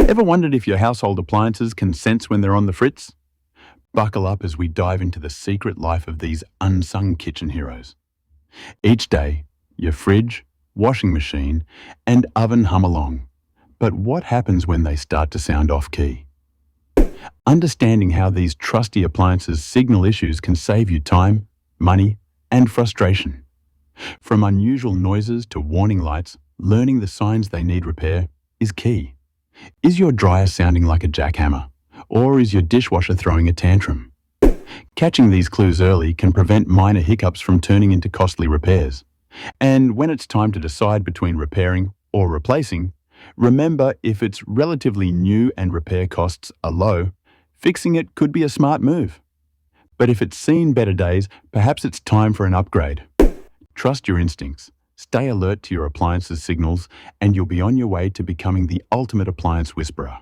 Ever wondered if your household appliances can sense when they're on the fritz? Buckle up as we dive into the secret life of these unsung kitchen heroes. Each day, your fridge, washing machine, and oven hum along. But what happens when they start to sound off-key? Understanding how these trusty appliances signal issues can save you time, money, and frustration. From unusual noises to warning lights, learning the signs they need repair is key. Is your dryer sounding like a jackhammer? Or is your dishwasher throwing a tantrum? Catching these clues early can prevent minor hiccups from turning into costly repairs. And when it's time to decide between repairing or replacing, remember if it's relatively new and repair costs are low, fixing it could be a smart move. But if it's seen better days, perhaps it's time for an upgrade. Trust your instincts, stay alert to your appliance's signals, and you'll be on your way to becoming the ultimate appliance whisperer.